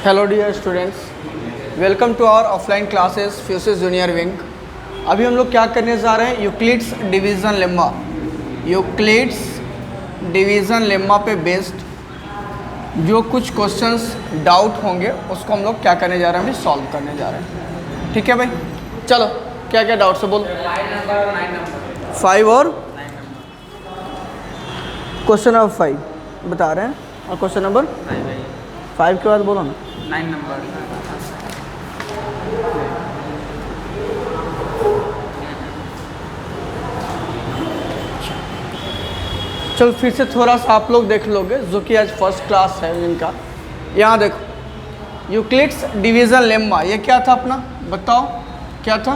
Hello dear students, welcome to our offline classes फ्यूसिस junior wing. अभी हम लोग क्या करने जा रहे हैं, Euclid's division lemma. Euclid's division lemma पे बेस्ड जो कुछ क्वेश्चंस डाउट होंगे उसको हम लोग क्या करने जा रहे हैं, अभी सॉल्व करने जा रहे हैं। ठीक है भाई, चलो क्या क्या डाउट्स है बोलो। 5 और क्वेश्चन नंबर 5 बता रहे हैं, और क्वेश्चन नंबर 5 के बाद बोलो ना 9 नंबर। चलो फिर से थोड़ा सा आप लोग देख लोगे, जो कि आज फर्स्ट क्लास है इनका। यहाँ देखो, यूक्लिड्स डिवीज़न लेम्मा, ये क्या था अपना, बताओ क्या था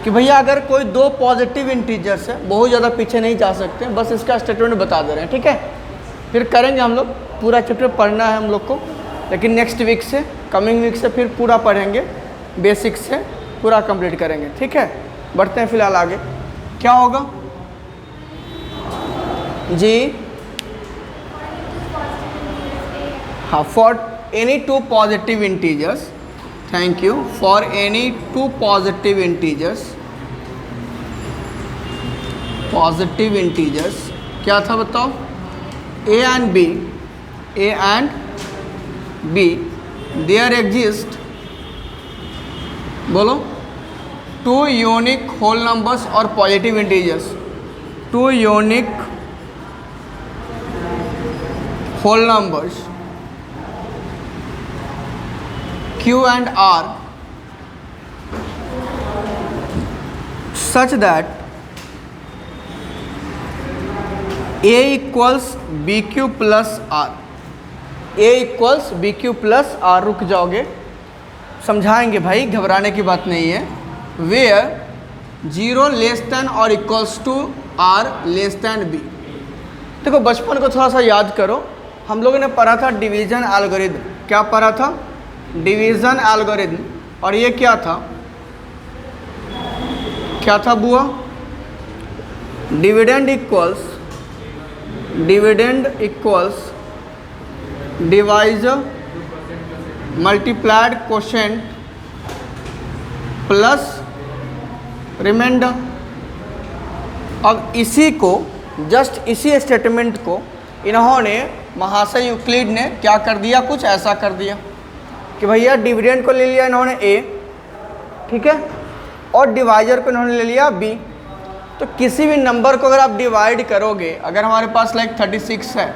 कि भैया अगर कोई दो पॉजिटिव इंटीजर्स है, बहुत ज़्यादा पीछे नहीं जा सकते, बस इसका स्टेटमेंट बता दे रहे हैं। ठीक है, फिर करेंगे हम लोग, पूरा चैप्टर पढ़ना है हम लोग को, लेकिन नेक्स्ट वीक से, कमिंग वीक से फिर पूरा पढ़ेंगे, बेसिक से पूरा कंप्लीट करेंगे। ठीक है, बढ़ते हैं फिलहाल आगे। क्या होगा जी, हाँ, for any two positive integers, thank you, for any two positive integers, positive integers क्या था बताओ, A and B, A and B, there exist, बोलो, टू यूनिक होल नंबर्स और positive integers, two unique whole numbers Q and R such that A equals BQ plus R, A equals BQ plus R, रुक जाओगे, समझाएंगे भाई, घबराने की बात नहीं है। Where 0 लेस दैन और equals to R less than B। देखो बचपन को थोड़ा सा याद करो, हम लोगों ने पढ़ा था डिवीज़न एल्गोरिथम। क्या पढ़ा था, डिवीज़न एल्गोरिथम। और ये क्या था, क्या था बुआ, dividend equals divisor multiplied quotient plus remainder. अब इसी को, जस्ट इसी स्टेटमेंट को इन्होंने, महाशय यूक्लिड ने क्या कर दिया, कुछ ऐसा कर दिया कि भैया डिविडेंड को ले लिया इन्होंने A, ठीक है, और डिवाइजर को इन्होंने ले लिया B। तो किसी भी नंबर को अगर आप डिवाइड करोगे, अगर हमारे पास लाइक 36 है,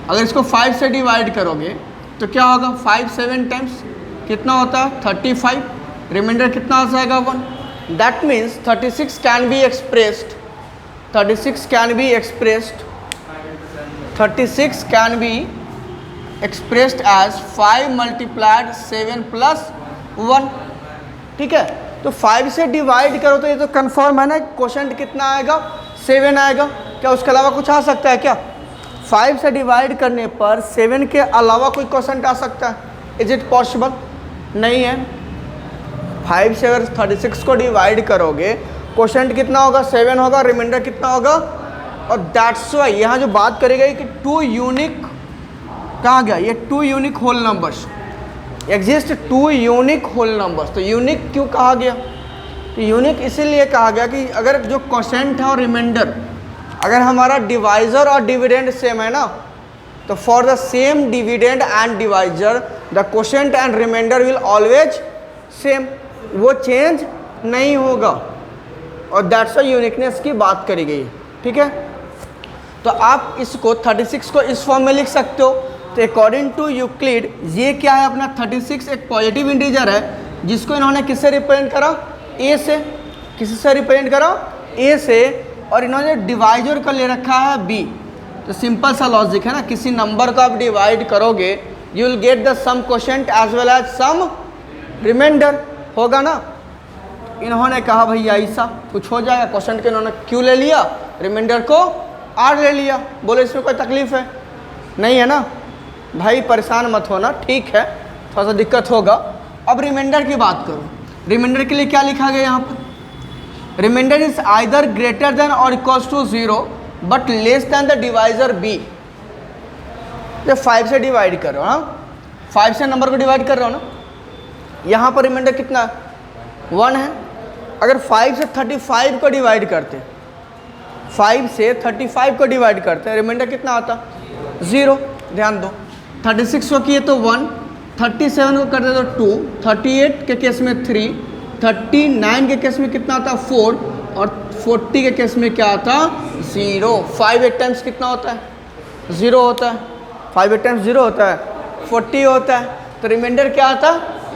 अगर इसको 5 से डिवाइड करोगे तो क्या होगा, 5 7 टाइम्स कितना होता है 35, रिमाइंडर कितना आ जाएगा 1। That means 36 can be expressed, 36 can be expressed, 36 can be expressed as 5 multiplied 7 plus 1। ठीक है, तो 5 से डिवाइड करो तो ये तो कंफर्म है ना, क्वोशेंट कितना आएगा 7 आएगा। क्या उसके अलावा कुछ आ सकता है क्या, 5 से डिवाइड करने पर 7 के अलावा कोई क्वोशेंट आ सकता है, इज इट पॉसिबल, नहीं है। 5 से अगर 36 को डिवाइड करोगे, क्वोशेंट कितना होगा 7 होगा, रिमाइंडर कितना होगा। और दैट्स वाई यहाँ जो बात करी गई कि टू यूनिक, कहाँ गया ये, two unique whole numbers exist, two unique whole numbers. तो यूनिक क्यों कहा गया, तो यूनिक इसीलिए कहा गया कि अगर जो क्वोशेंट है और रिमाइंडर, अगर हमारा डिवाइजर और डिविडेंड सेम है ना, तो for the same dividend and divisor the quotient and remainder will always same, वो चेंज नहीं होगा। और दैट्स वाई यूनिकनेस की बात करी गई है। ठीक है, तो आप इसको 36 को इस फॉर्म में लिख सकते हो। तो अकॉर्डिंग टू यूक्लिड ये क्या है अपना 36 एक पॉजिटिव इंटीजर है, जिसको इन्होंने किससे रिप्रेजेंट करा, A से, किससे रिप्रेजेंट करा, A से, और इन्होंने डिवाइजर को ले रखा है B। तो सिंपल सा लॉजिक है ना, किसी नंबर को आप डिवाइड करोगे you will get the some quotient as well as some remainder, होगा ना। इन्होंने कहा भैया ऐसा कुछ हो जाएगा, क्वोशेंट के इन्होंने Q ले लिया, रिमाइंडर को R ले लिया। बोले इसमें कोई तकलीफ है, नहीं है ना भाई, परेशान मत होना, ठीक है, थोड़ा सा दिक्कत होगा। अब रिमाइंडर की बात करो, रिमाइंडर के लिए क्या लिखा गया यहाँ पर, remainder is either greater than और equals to 0 but less than the divisor B। जब 5 से डिवाइड करो, हाँ, 5 से नंबर को डिवाइड कर रहा हूँ ना, यहाँ पर रिमाइंडर कितना 1 है। अगर 5 से 35 को डिवाइड करते हैं, 5 से 35 को डिवाइड करते हैं, रिमाइंडर कितना आता 0। ध्यान दो, 36 को किए तो 1, 37 को करते तो 2, 38 के केस में 3, 39 के केस में कितना आता 4 और 40 के केस में क्या आता 0। 5 8 टाइम्स कितना होता है 0 होता है, 5 8 टाइम्स 0 होता है 40 होता है, तो रिमाइंडर क्या आता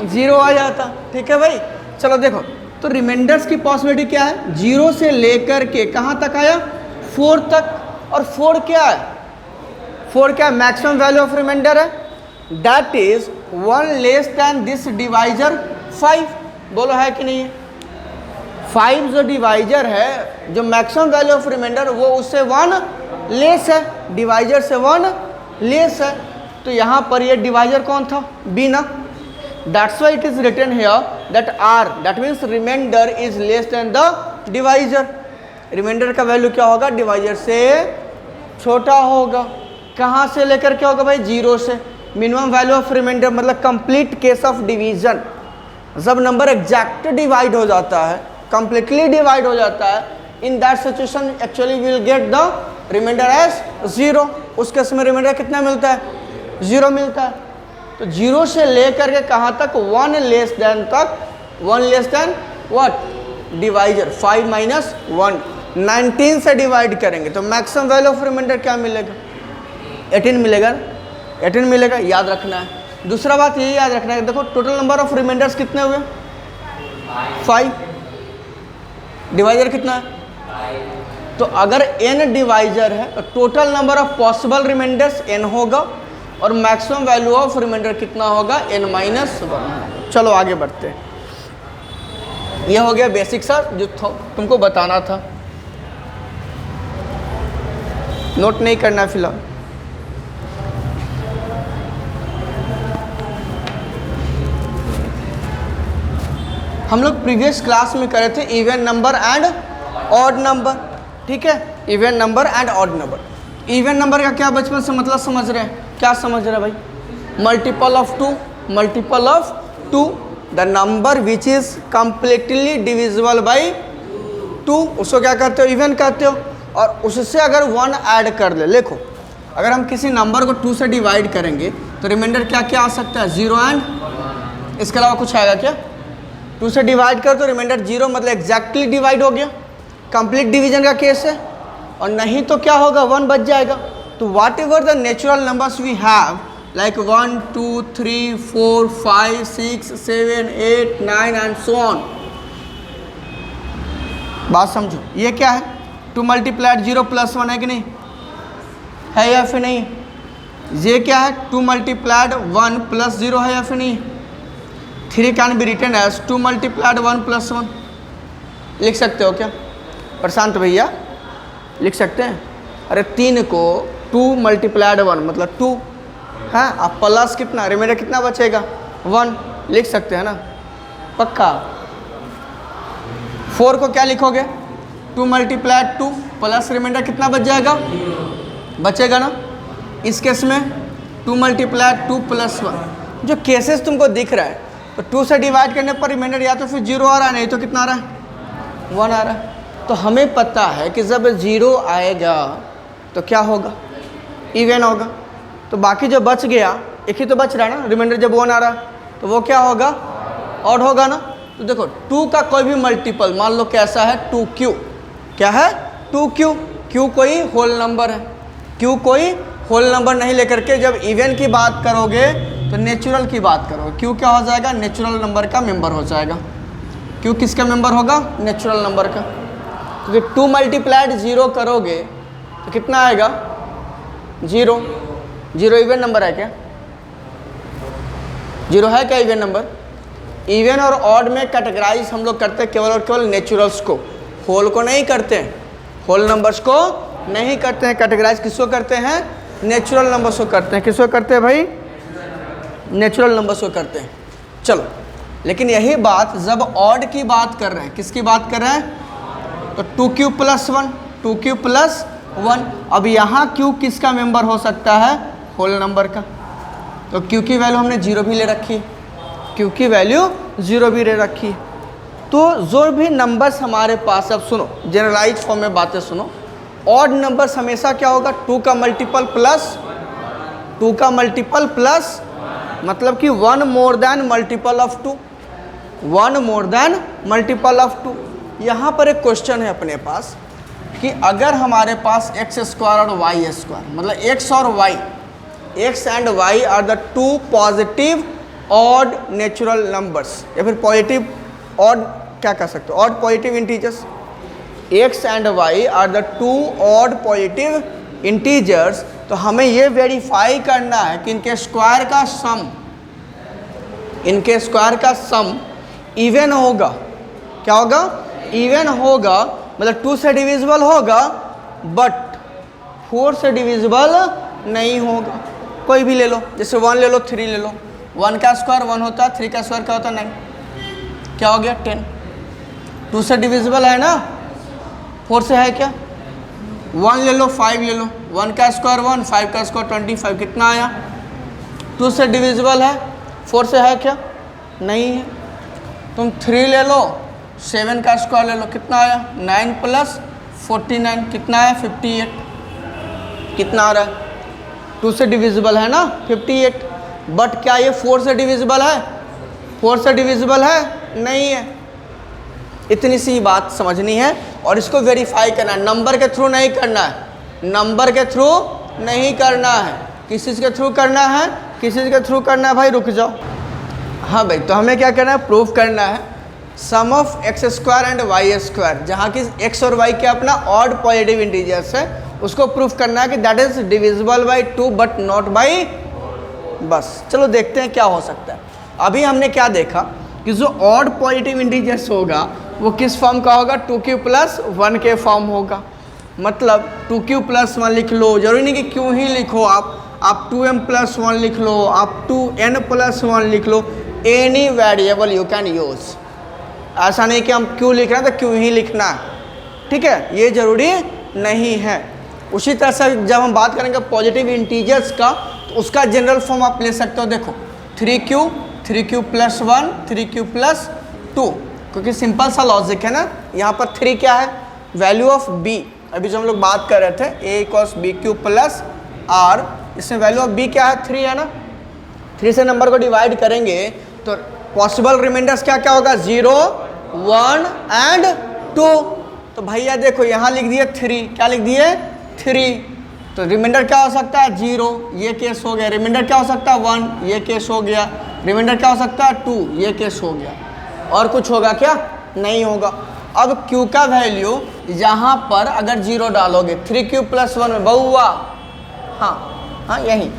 0 आ जाता। ठीक है भाई, चलो देखो, तो रिमाइंडर्स की पॉसिबिलिटी क्या है 0 से लेकर के कहाँ तक आया 4 तक, और 4 क्या है, 4 क्या मैक्सिमम वैल्यू ऑफ रिमाइंडर है, that is 1 less than this divisor 5। बोलो है कि नहीं है, 5 जो डिवाइजर है, जो मैक्सिमम वैल्यू ऑफ रिमाइंडर, वो उससे 1 लेस है, डिवाइजर से 1 लेस है। तो यहाँ पर ये डिवाइजर कौन था बी ना, that's why it is written here that R, that means remainder is less than the divisor. Remainder का वैल्यू क्या होगा डिवाइजर से छोटा होगा। कहाँ से लेकर के होगा भाई 0 से। मिनिमम वैल्यू ऑफ रिमाइंडर मतलब कंप्लीट केस ऑफ डिवीजन, जब नंबर एग्जैक्ट डिवाइड हो जाता है, कंप्लीटली डिवाइड हो जाता है, in that situation actually will get the remainder as 0। उस केस में रिमाइंडर कितना मिलता है 0 मिलता है। तो 0 से लेकर के कहाँ तक 1 लेस देन तक, 1 less than what divisor 5 minus 1, 19 से डिवाइड करेंगे तो मैक्सिमम वैल्यू ऑफ रिमाइंडर क्या मिलेगा 18 मिलेगा, 18 मिलेगा, याद रखना है। दूसरा बात ये याद रखना है, देखो टोटल नंबर ऑफ रिमाइंडर्स कितने हुए 5, डिवाइजर कितना है, तो अगर n डिवाइजर है तो total number of possible remainders n होगा और मैक्सिमम वैल्यू ऑफ रिमाइंडर कितना होगा n माइनस 1। चलो आगे बढ़ते हैं। ये हो गया बेसिक सा जो तुमको बताना था, नोट नहीं करना फिलहाल। हम लोग प्रीवियस क्लास में करे थे even number and odd number, ठीक है, even number and odd number. Even number का क्या बचपन से मतलब समझ रहे हैं, क्या समझ रहे हैं भाई, multiple of 2, multiple of 2, the number which is completely divisible by 2, उसको क्या कहते हो इवन कहते हो। और उससे अगर 1 ऐड कर ले, देखो अगर हम किसी नंबर को 2 से डिवाइड करेंगे तो रिमाइंडर क्या क्या आ सकता है 0 एंड, इसके अलावा कुछ आएगा क्या, 2 से डिवाइड कर तो रिमाइंडर 0 मतलब एग्जैक्टली डिवाइड हो गया, कंप्लीट डिवीजन का केस है, और नहीं तो क्या होगा 1 बच जाएगा। तो whatever the natural numbers we have like 1 2 3 4 5 6 7 8 9 and so on, बात समझो, ये क्या है 2 मल्टीप्लाइड 0 प्लस 1 है कि नहीं, है या फिर नहीं, ये क्या है 2 मल्टीप्लाइड 1 प्लस 0 है या फिर नहीं, 3 can be written as 2 multiplied 1 plus 1, लिख सकते हो क्या प्रशांत भैया, लिख सकते हैं। अरे 3 को 2 मल्टीप्लाइड 1 मतलब 2 है, अब प्लस कितना रिमाइंडर कितना बचेगा 1, लिख सकते हैं ना पक्का। 4 को क्या लिखोगे 2 मल्टीप्लाइड 2 प्लस रिमाइंडर कितना बच जाएगा, बचेगा ना। इस केस में 2 मल्टीप्लाइड 2 प्लस 1, जो केसेस तुमको दिख रहा है तो 2 से डिवाइड करने पर रिमाइंडर या तो फिर 0 आ रहा है, नहीं तो कितना आ रहा है 1 आ रहा है। तो हमें पता है कि जब 0 आएगा तो क्या होगा इवन होगा, तो बाकी जो बच गया एक ही तो बच रहा है ना, रिमाइंडर जब 1 आ रहा है तो वो क्या होगा ऑड होगा ना। तो देखो 2 का कोई भी मल्टीपल मान लो कैसा है 2q, क्या है 2q, q कोई होल नंबर है, q कोई होल नंबर नहीं लेकर के जब इवन की बात करोगे तो नेचुरल की बात करोगे, q क्या हो जाएगा नेचुरल नंबर का मेंबर हो जाएगा। q किसका मेंबर होगा नेचुरल नंबर का, क्योंकि 2 मल्टीप्लाइड 0 करोगे तो कितना आएगा 0, 0 इवन नंबर है क्या, 0 है क्या इवन नंबर। इवन और ऑड में कैटेगराइज हम लोग करते हैं केवल और केवल नेचुरल्स को, होल को नहीं करते हैं, होल नंबर्स को नहीं करते हैं, कैटेगराइज किसको करते हैं नेचुरल नंबर्स को करते हैं, किसको करते हैं भाई नेचुरल नंबर्स को करते हैं। चलो लेकिन यही बात जब ऑड की बात कर रहे हैं, किसकी बात कर रहे हैं तो 2q प्लस 1, 2q प्लस 1, अब यहाँ q किसका मेंबर हो सकता है होल नंबर का, तो क्यू की वैल्यू हमने 0 भी ले रखी है, क्यू की वैल्यू 0 भी ले रखी है। तो जो भी नंबर्स हमारे पास, अब सुनो जनरलाइज फॉर्म में बातें सुनो, ऑड नंबर्स हमेशा क्या होगा, 2 का मल्टीपल प्लस 2 का मल्टीपल प्लस, मतलब कि 1 more than multiple of 2, 1 more than multiple of 2। यहाँ पर एक क्वेश्चन है अपने पास कि अगर हमारे पास एक्स स्क्वायर और वाई स्क्वायर, मतलब एक्स और Y, X and Y are the 2 positive odd natural numbers, या फिर पॉजिटिव ऑड, क्या कह सकते हो, odd positive integers, X and Y are the 2 odd positive integers, तो हमें ये वेरीफाई करना है कि इनके स्क्वायर का सम, इनके स्क्वायर का सम इवन होगा। क्या होगा, इवन होगा, मतलब 2 से डिविजिबल होगा बट 4 से डिविजिबल नहीं होगा। कोई भी ले लो, जैसे 1 ले लो, 3 ले लो, 1 का स्क्वायर 1 होता है, 3 का स्क्वायर क्या होता है 9, क्या हो गया 10। 2 से डिविजिबल है ना, 4 से है क्या, 1 ले लो, 5 ले लो, 1 का स्क्वायर 1, 5 का स्क्वायर 25, कितना आया, 2 से डिविजिबल है, 4 से है क्या, नहीं है। तुम 3 ले लो, 7 का स्क्वायर ले लो, कितना आया, 9 प्लस 49, कितना आया 58, कितना आ रहा है, 2 से डिविजिबल है ना 58, बट क्या ये 4 से डिविजिबल है, 4 से डिविजिबल है, नहीं है। इतनी सी बात समझनी है और इसको वेरीफाई करना है, नंबर के थ्रू नहीं करना है, नंबर के थ्रू नहीं करना है, किस चीज़ के थ्रू करना है, किस चीज़ के थ्रू करना है, भाई रुक जाओ। हाँ भाई, तो हमें क्या करना है, प्रूफ करना है sum of x square and y square, जहाँ की एक्स और वाई क्या अपना ऑड पॉजिटिव इंटीजर्स है, उसको प्रूफ करना है कि that is divisible by 2 but not by, बस चलो देखते हैं क्या हो सकता है। अभी हमने क्या देखा कि जो ऑड पॉजिटिव इंटीजर्स होगा वो किस फॉर्म का होगा, 2q प्लस 1 के फॉर्म होगा। मतलब 2q प्लस 1 लिख लो, जरूरी नहीं कि क्यों ही लिखो आप 2m प्लस 1 लिख लो, आप 2n प्लस 1 लिख लो, any variable you can use. ऐसा नहीं कि हम क्यों लिख रहे हैं तो क्यों ही लिखना है, ठीक है, ये जरूरी नहीं है। उसी तरह से जब हम बात करेंगे पॉजिटिव इंटीजर्स का, तो उसका जनरल फॉर्म आप ले सकते हो, देखो 3q प्लस 1, 3q प्लस 2, क्योंकि सिंपल सा लॉजिक है ना। यहाँ पर 3 क्या है, वैल्यू ऑफ b, अभी जो हम लोग बात कर रहे थे a equals B Q plus r, इसमें वैल्यू ऑफ b क्या है, 3 है ना। 3 से नंबर को डिवाइड करेंगे तो पॉसिबल रिमाइंडर्स क्या क्या होगा, 0, 1 एंड 2। तो भैया देखो यहाँ लिख दिए 3, क्या लिख दिए 3, तो रिमाइंडर क्या हो सकता है 0, ये केस हो गया। रिमाइंडर क्या हो सकता है 1, ये केस हो गया। रिमाइंडर क्या हो सकता है 2, ये केस हो गया। और कुछ होगा क्या, नहीं होगा। अब q का वैल्यू यहाँ पर अगर 0 डालोगे, 3q प्लस 1 में बहुआ, हाँ यही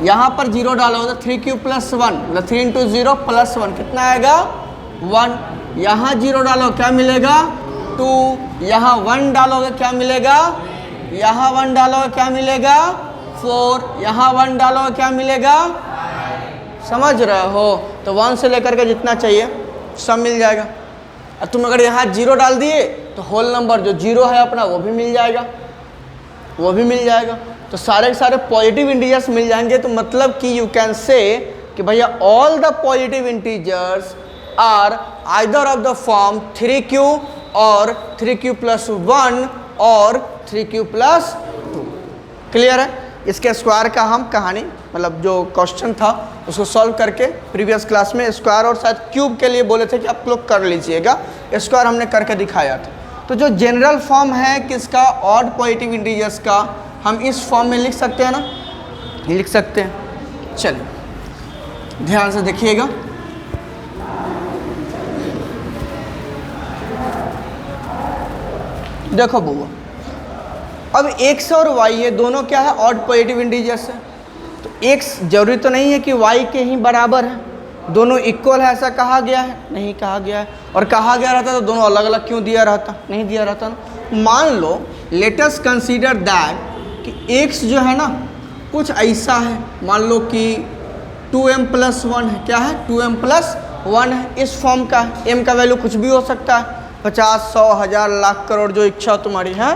यहाँ पर 0 डालोगे तो 3q प्लस 1 मतलब 3 इंटू 0 प्लस 1 कितना आएगा 1। यहाँ 0 डालो क्या मिलेगा 2, यहाँ 1 डालोगे क्या मिलेगा, यहाँ 1 डालोगे क्या मिलेगा 4, यहाँ 1 डालोगे क्या मिलेगा, समझ रहे हो। तो 1 से लेकर के जितना चाहिए सब मिल जाएगा। और तुम अगर यहाँ 0 डाल दिए तो होल नंबर जो 0 है अपना वो भी मिल जाएगा, वो भी मिल जाएगा। तो सारे के सारे पॉजिटिव इंटीजर्स मिल जाएंगे। तो मतलब कि यू कैन से कि भैया all the positive integers are either of the form 3q और 3q प्लस 1 और 3q प्लस 2। क्लियर है। इसके स्क्वायर का हम कहानी मतलब जो क्वेश्चन था उसको सॉल्व करके प्रीवियस क्लास में स्क्वायर और शायद क्यूब के लिए बोले थे कि आप लोग कर लीजिएगा, स्क्वायर हमने करके दिखाया था। तो जो जनरल फॉर्म है किसका, ऑड पॉजिटिव इंटीजर्स का, हम इस फॉर्म में लिख सकते हैं ना, लिख सकते हैं। चलिए ध्यान से देखिएगा। देखो बुआ, अब x और y ये दोनों क्या है, ऑड पॉजिटिव इंटीजर्स है। तो x जरूरी तो नहीं है कि y के ही बराबर है, दोनों इक्वल है ऐसा कहा गया है, नहीं कहा गया है। और कहा गया रहता तो दोनों अलग अलग क्यों दिया रहता, नहीं दिया रहता ना। मान लो लेट अस कंसीडर दैट कि x जो है ना कुछ ऐसा है, मान लो कि 2m प्लस 1 है, क्या है 2m प्लस 1 है, इस फॉर्म का है। m का वैल्यू कुछ भी हो सकता है, 50, 100, 1000, लाख, करोड़, जो इच्छा तुम्हारी है।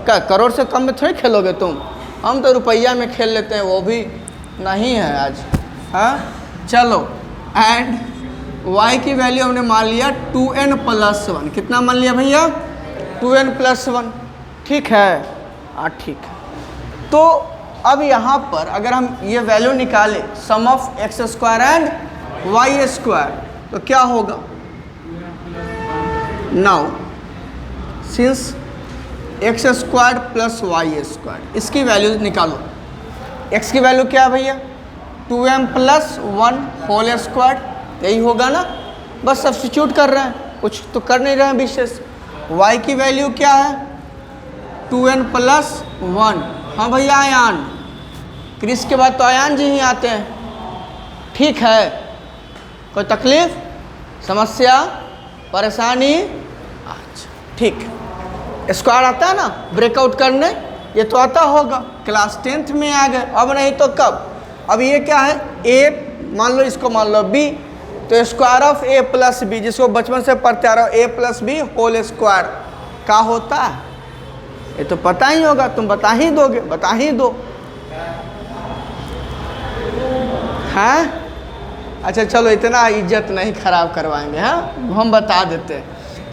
क्या करोड़ से कम में थोड़ी खेलोगे तुम, हम तो रुपया में खेल लेते हैं, वो भी नहीं है आज। हाँ चलो, एंड y की वैल्यू हमने मान लिया 2n+1। कितना मान लिया भैया? 2n+1। ठीक है, हाँ ठीक है। तो अब यहाँ पर अगर हम ये वैल्यू निकालें सम ऑफ x² एंड y², तो क्या होगा? नाउ सिंस x² + y², इसकी वैल्यू निकालो। x की वैल्यू क्या है भैया? 2m+1 होल स्क्वायर, यही होगा ना। बस सब्स्टिट्यूट कर रहे हैं, कुछ तो कर नहीं रहे हैं विशेष। y की वैल्यू क्या है? 2n+1। हाँ भैया आयान, क्रिस के बाद तो आयान जी ही आते हैं। ठीक है, कोई तकलीफ, समस्या, परेशानी? अच्छा ठीक है। स्क्वायर आता है ना ब्रेकआउट करने, ये तो आता होगा, क्लास 10th में आ गए। अब नहीं तो कब? अब ये क्या है? a मान लो, इसको मान लो b, तो स्क्वायर ऑफ a + b, जिसको बचपन से पढ़ते आ रहा हो, a + b होल स्क्वायर क्या होता है? ये तो पता ही होगा, तुम बता ही दोगे, बता ही दो। हाँ अच्छा चलो, इतना इज्जत नहीं खराब करवाएंगे। हाँ हम बता देते हैं।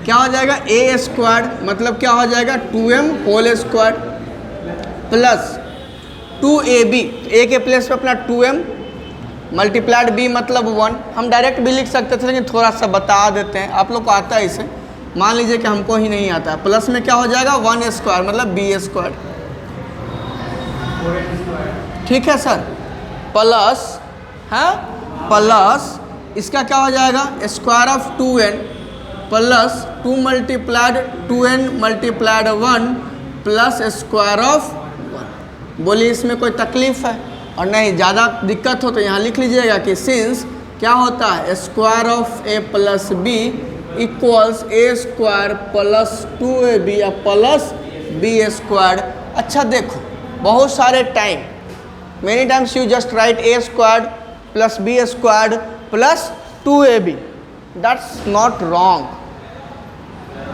क्या हो जाएगा? a² मतलब क्या हो जाएगा? 2m whole square plus 2ab, a के प्लेस पे अपना 2m मल्टीप्लाइड b मतलब 1। हम डायरेक्ट भी लिख सकते थे, लेकिन थोड़ा सा बता देते हैं, आप लोग को आता है इसे। मान लीजिए कि हमको ही नहीं आता है। प्लस में क्या हो जाएगा? 1² मतलब b²। ठीक है सर, प्लस, हाँ प्लस इसका क्या हो जाएगा? Square of 2n plus 2 multiplied 2n multiplied 1 plus square of 1। बोलिए इसमें कोई तकलीफ है? और नहीं, ज़्यादा दिक्कत हो तो यहाँ लिख लीजिएगा कि सिंस क्या होता है? Square of a + b equals a² + 2ab या प्लस b²। अच्छा देखो, बहुत सारे time, many times you just right a² + b² + 2ab। That's not wrong,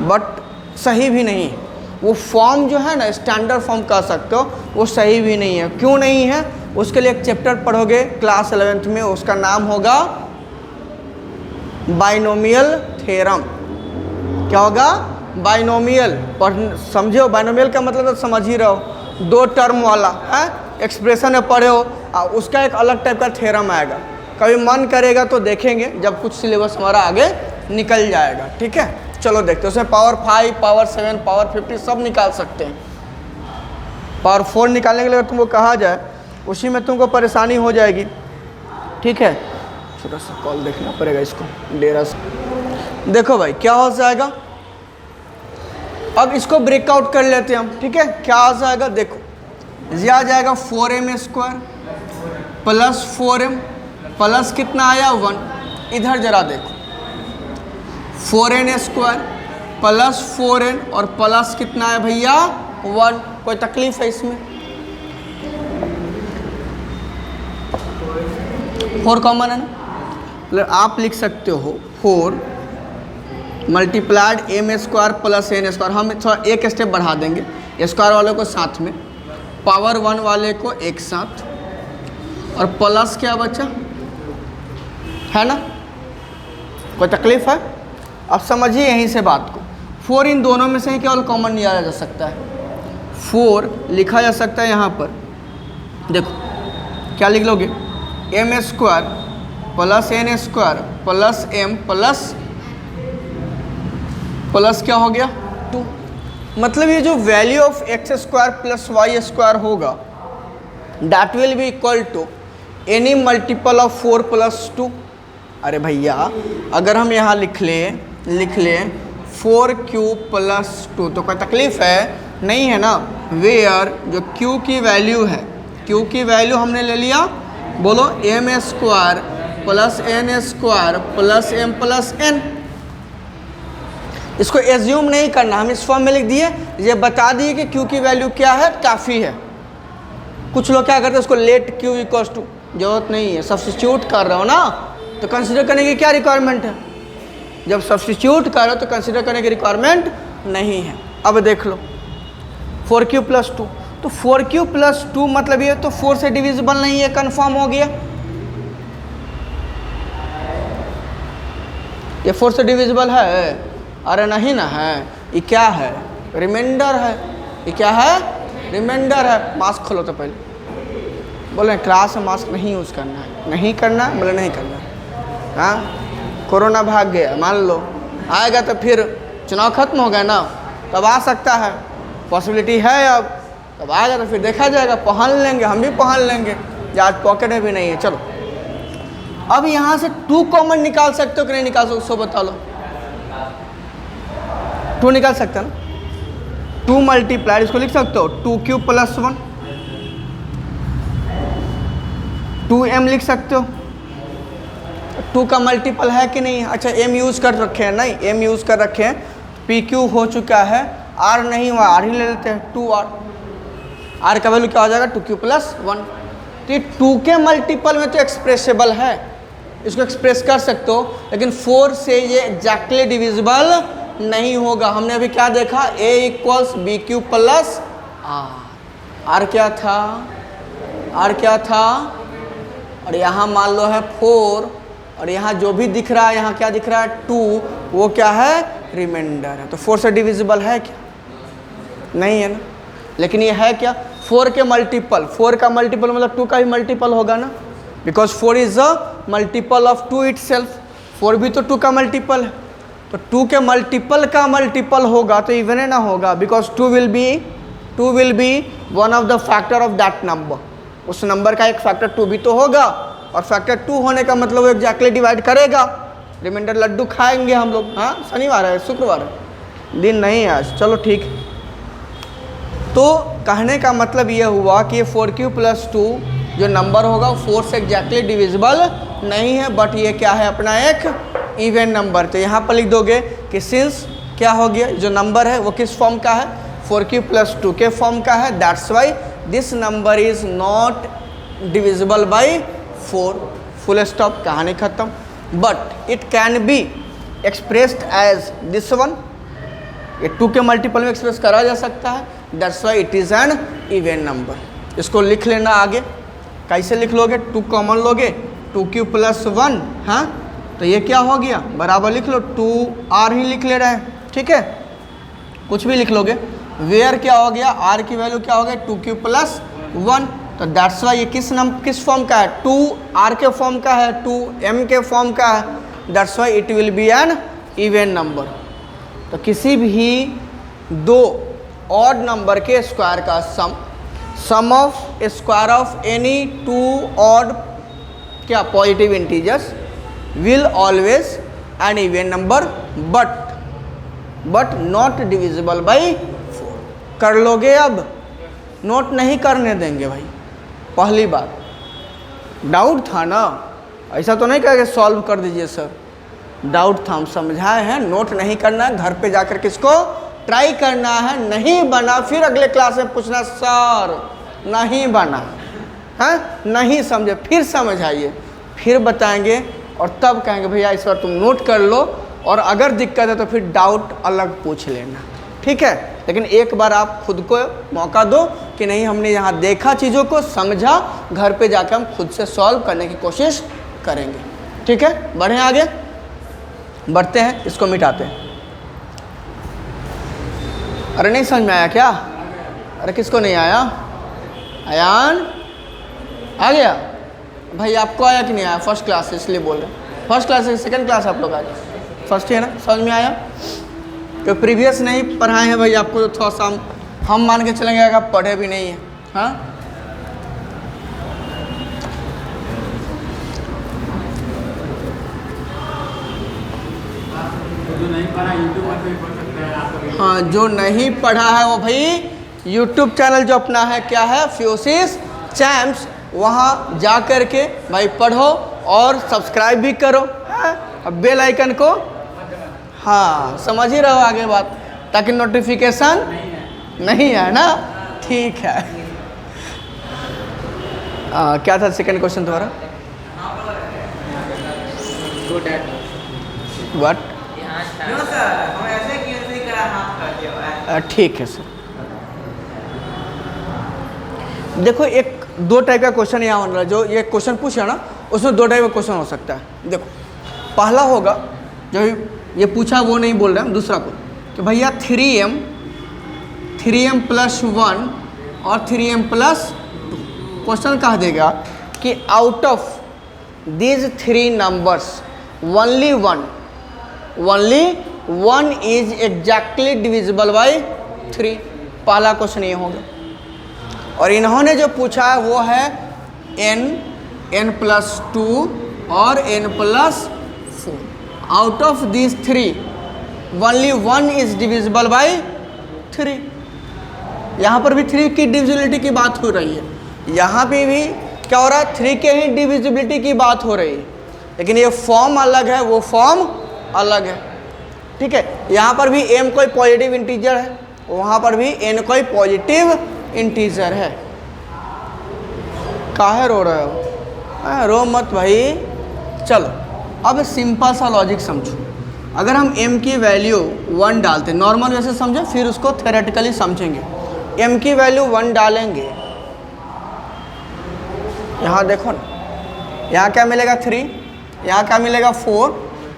but सही भी नहीं है। वो फॉर्म जो है ना, स्टैंडर्ड फॉर्म कह सकते हो, वो सही भी नहीं है। क्यों नहीं है? उसके लिए एक चैप्टर पढ़ोगे क्लास 11th में, उसका नाम होगा बाइनोमियल थ्योरम। क्या होगा? बाइनोमियल। समझे हो? बाइनोमियल का मतलब तो समझ ही रहो, 2 टर्म वाला है, एक्सप्रेशन में पढ़े हो, उसका एक अलग टाइप का थ्योरम आएगा। कभी मन करेगा तो देखेंगे, जब कुछ सिलेबस हमारा आगे निकल जाएगा। ठीक है, चलो देखते हैं। उसमें पावर 5, पावर 7, पावर 50 सब निकाल सकते हैं। पावर 4 निकालने के लिए तुमको कहा जाए, उसी में तुमको परेशानी हो जाएगी। ठीक है, छोटा सा कॉल देखना पड़ेगा इसको, डेरा से। देखो भाई क्या हो जाएगा, अब इसको ब्रेकआउट कर लेते हैं हम। ठीक है, क्या हो जाएगा? देखो, ये आ जाएगा 4m² प्लस 4m प्लस कितना आया? 1। इधर जरा देखो, 4n² प्लस 4n और प्लस कितना है भैया? 1। कोई तकलीफ है इसमें? 4 कॉमन है ना, मतलब आप लिख सकते हो 4 मल्टीप्लाइड m² प्लस n²। हम थोड़ा एक स्टेप बढ़ा देंगे, स्क्वायर वाले को साथ में, पावर 1 वाले को एक साथ, और प्लस क्या बचा? है ना? कोई तकलीफ है? अब समझिए यहीं से बात को। 4 इन दोनों में से ही केवल कॉमन निकाला जा सकता है। 4 लिखा जा सकता है यहाँ पर, देखो क्या लिख लोगे? m² plus n² plus m plus क्या हो गया? 2। मतलब ये जो value of x² plus y² होगा, that will be equal to any multiple of 4 + 2। अरे भैया अगर हम यहाँ लिख लें 4q + 2, तो कोई तकलीफ है? नहीं है ना। वेयर जो q की वैल्यू है, q की वैल्यू हमने ले लिया, बोलो m² plus n² plus m plus n। इसको एज्यूम नहीं करना, हम इस फॉर्म में लिख दिए, ये बता दिए कि q की वैल्यू क्या है, काफ़ी है। कुछ लोग क्या करते हैं, उसको लेट q इक्वल्स टू, जरूरत नहीं है, सब्स्टिट्यूट कर रहे हो ना, तो कंसीडर करने की क्या रिक्वायरमेंट है? जब सब्स्टिट्यूट करो तो कंसीडर करने की रिक्वायरमेंट नहीं है। अब देख लो 4q + 2, तो 4q + 2 मतलब ये तो 4 से डिविजिबल नहीं है, कन्फर्म हो गया। ये 4 से डिविजिबल है? अरे नहीं ना है। ये क्या है? रिमाइंडर है। ये क्या है? रिमाइंडर है। मास्क खोलो तो पहले। बोले क्लास में मास्क नहीं यूज़ करना है। नहीं करना है? बोले नहीं करना है। हाँ, कोरोना भाग गया मान लो, आएगा तो फिर चुनाव खत्म हो गया ना, तब आ सकता है, पॉसिबिलिटी है। अब तब आएगा तो फिर देखा जाएगा, पहन लेंगे, हम भी पहन लेंगे। आज पॉकेट में भी नहीं है। चलो अब यहाँ से 2 कॉमन निकाल सकते हो कि नहीं निकाल सकते? सो बता लो। 2 निकाल सकते हो ना? 2 मल्टीप्लाई, इसको लिख सकते हो 2³ + 1, 2m लिख सकते हो। 2 का मल्टीपल है कि नहीं? अच्छा m यूज़ कर रखे हैं, नहीं m यूज़ कर रखे हैं, pq हो चुका है, r नहीं हुआ, r ही ले लेते हैं 2r। r का वैल्यू क्या हो जाएगा? 2³ + 1। तो ये 2 के मल्टीपल में तो एक्सप्रेसेबल है, इसको एक्सप्रेस कर सकते हो, लेकिन 4 से ये एग्जैक्टली डिविजिबल नहीं होगा। हमने अभी क्या देखा? a = bq + r। r क्या था? r क्या था? और यहाँ मान लो है 4, और यहाँ जो भी दिख रहा है, यहाँ क्या दिख रहा है? 2, वो क्या है? रिमाइंडर है। तो 4 से डिविजिबल है क्या? नहीं है ना। लेकिन ये है क्या? 4 के मल्टीपल। 4 का मल्टीपल मतलब 2 का ही मल्टीपल होगा ना, because 4 is a multiple of 2 itself. 4 भी तो 2 का मल्टीपल है, तो 2 के मल्टीपल का मल्टीपल होगा तो इवन ना होगा, because 2 will be one of the factor of that number. उस नंबर का एक फैक्टर 2 भी तो होगा, और फैक्टर 2 होने का मतलब वो एग्जैक्टली डिवाइड करेगा। रिमाइंडर लड्डू खाएंगे हम लोग। हाँ, शनिवार है, शुक्रवार है, दिन नहीं है आज। चलो ठीक। तो कहने का मतलब ये हुआ कि 4³ + 2 जो नंबर होगा 4 से एग्जैक्टली डिविजिबल नहीं है, बट ये क्या है? अपना एक इवन नंबर। तो यहाँ पर लिख दोगे कि सिंस क्या हो गया, जो नंबर है वो किस फॉर्म का है? 4³ + 2 के फॉर्म का है। That's why this number is not divisible by 4। Full stop, कहानी खत्म। But it can be expressed as this one. ये 2 के मल्टीपल में एक्सप्रेस करा जा सकता है। That's why it is an even number. इसको लिख लेना आगे। कैसे लिख लोगे? 2 कॉमन लोगे, 2³ + 1। हाँ, तो ये क्या हो गया? बराबर लिख लो, 2r ही लिख ले रहे हैं, ठीक है, कुछ भी लिख लोगे। वेयर क्या हो गया? r की वैल्यू क्या हो गया? 2³ + 1। तो दैट्स वाई ये किस फॉर्म का है? 2r के फॉर्म का है, 2m के फॉर्म का है। That's why it will be an even number. तो किसी भी 2 ऑड नंबर के स्क्वायर का sum of square of any 2 odd क्या positive integers will always an even number, but not divisible by 4। कर लोगे? अब नोट नहीं करने देंगे भाई। पहली बात, डाउट था ना, ऐसा तो नहीं कहेंगे सॉल्व कर दीजिए सर, डाउट था, हम समझाए हैं। नोट नहीं करना है, घर पे जाकर किसको ट्राई करना है। नहीं बना फिर अगले क्लास में पूछना सर नहीं बना है, नहीं समझे, फिर समझ आइए, फिर बताएंगे, और तब कहेंगे भैया इस बार तुम नोट कर लो, और अगर दिक्कत है तो फिर डाउट अलग पूछ लेना, ठीक है। लेकिन एक बार आप खुद को मौका दो कि नहीं हमने यहाँ देखा, चीज़ों को समझा, घर पे जाकर हम खुद से सॉल्व करने की कोशिश करेंगे, ठीक है। बढ़ें आगे, बढ़ते हैं, इसको मिटाते हैं। अरे नहीं समझ में आया क्या? अरे किसको नहीं आया? अयान आ गया भाई, आपको आया कि नहीं आया? फर्स्ट क्लास से इसलिए बोल रहे हैं, फर्स्ट क्लास से सेकंड क्लास आप लोग आ गए, फर्स्ट ही है ना, समझ में आया? तो प्रीवियस नहीं पढ़ाए हैं भाई आपको, तो थोड़ा सा हम मान के चलेंगे कि आप पढ़े भी नहीं हैं। हाँ, जो नहीं पढ़ा यूट्यूब पर भी पढ़ सकते हैं आप। हाँ, जो नहीं पढ़ा है वो भाई यूट्यूब चैनल जो अपना है क्या है, फ्यूसिस चैम्प्स, वहाँ जा कर के भाई पढ़ो और सब्सक्राइब भी करो। हाँ, अब बेल आइकन को हाँ समझ ही रहो आगे बात, ताकि नोटिफिकेशन नहीं है ना, ठीक है। क्या था सेकंड क्वेश्चन तुम्हारा? व्हाट? ठीक है सर। देखो एक दो टाइप का क्वेश्चन यहाँ बन रहा है, जो ये क्वेश्चन पूछा ना उसमें 2 टाइप का क्वेश्चन हो सकता है। देखो पहला होगा जो ये पूछा वो नहीं बोल रहे हम, दूसरा को कि भैया 3m + 1 और 3m + 2। क्वेश्चन कह देगा कि out of these 3 numbers only one is exactly divisible by 3। पहला क्वेश्चन ये होगा। और इन्होंने जो पूछा है वो है n + 2 और n + 4। Out of these 3 only one is divisible by 3। यहाँ पर भी 3 की डिविजिबिलिटी की बात हो रही है, यहाँ पे भी क्या हो रहा है, 3 के ही डिविजिबिलिटी की बात हो रही है, लेकिन ये फॉर्म अलग है, वो फॉर्म अलग है। ठीक है, यहाँ पर भी m कोई पॉजिटिव इंटीजर है, वहाँ पर भी n कोई पॉजिटिव इंटीजर है। काहे रो रहे हो? रो मत भाई। चलो अब सिंपल सा लॉजिक समझो। अगर हम m की वैल्यू 1 डालते, नॉर्मल वैसे समझो, फिर उसको थ्योरेटिकली समझेंगे। m की वैल्यू 1 डालेंगे, यहाँ देखो ना, यहाँ क्या मिलेगा 3, यहाँ क्या मिलेगा 4,